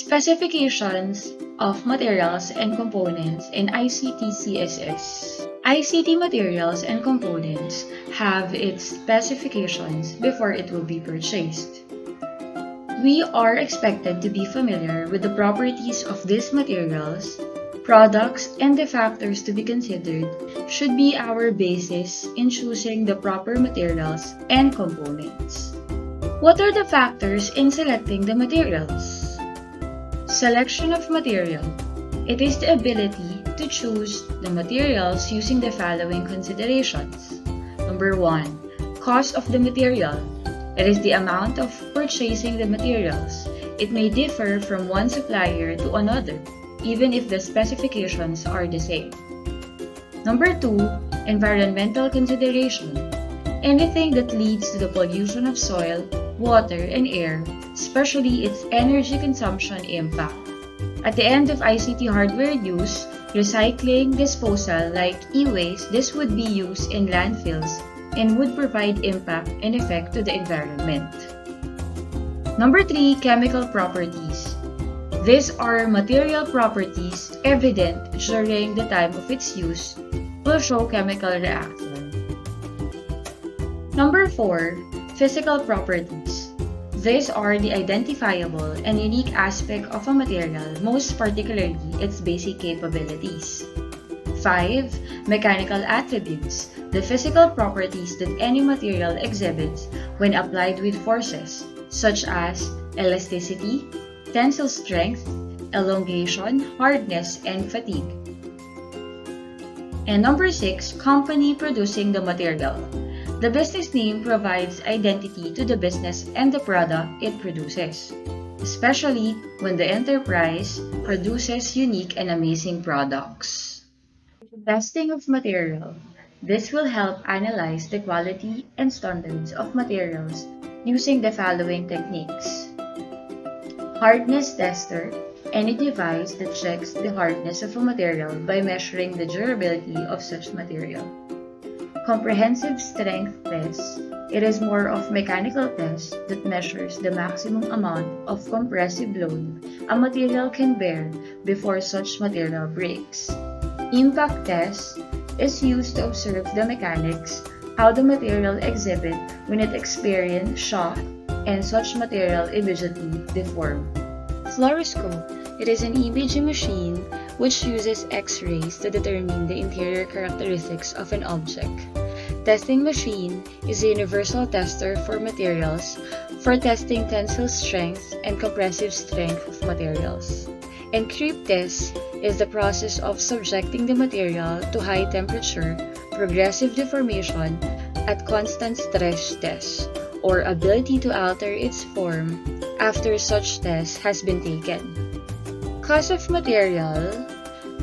Specifications of materials and components in ICT-CSS. ICT materials and components have its specifications before it will be purchased. We are expected to be familiar with the properties of these materials, products, and the factors to be considered should be our basis in choosing the proper materials and components. What are the factors in selecting the materials? Selection of material. It is the ability to choose the materials using the following considerations. Number 1. Cost of the material. It is the amount of purchasing the materials. It may differ from one supplier to another, even if the specifications are the same. Number 2. Environmental consideration. Anything that leads to the pollution of soil, water, and air, especially its energy consumption impact. At the end of ICT hardware use, recycling, disposal like e-waste, this would be used in landfills and would provide impact and effect to the environment. Number 3. Chemical properties. These are material properties evident during the time of its use will show chemical reaction. Number 4. Physical properties. These are the identifiable and unique aspect of a material, most particularly its basic capabilities. 5. Mechanical attributes. The physical properties that any material exhibits when applied with forces, such as elasticity, tensile strength, elongation, hardness, and fatigue. And number 6. Company producing the material. The business name provides identity to the business and the product it produces, especially when the enterprise produces unique and amazing products. Testing of material. This will help analyze the quality and standards of materials using the following techniques. Hardness tester. Any device that checks the hardness of a material by measuring the durability of such material. Comprehensive strength test. It is more of mechanical test that measures the maximum amount of compressive load a material can bear before such material breaks. Impact test is used to observe the mechanics, how the material exhibit when it experiences shock, and such material immediately deform. Fluoroscope. It is an imaging machine which uses X-rays to determine the interior characteristics of an object. Testing machine is a universal tester for materials for testing tensile strength and compressive strength of materials. And creep test is the process of subjecting the material to high temperature, progressive deformation at constant stress test, or ability to alter its form after such test has been taken. Cost of material.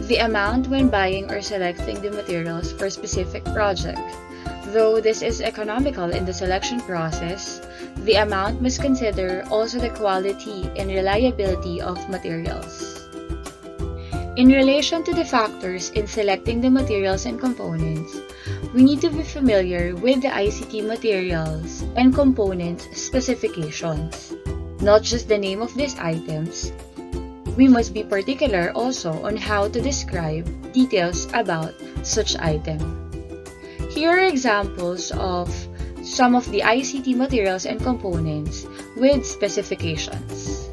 The amount when buying or selecting the materials for a specific project. Though this is economical in the selection process, the amount must consider also the quality and reliability of materials. In relation to the factors in selecting the materials and components, we need to be familiar with the ICT materials and components specifications. Not just the name of these items, we must be particular also on how to describe details about such item. Here are examples of some of the ICT materials and components with specifications.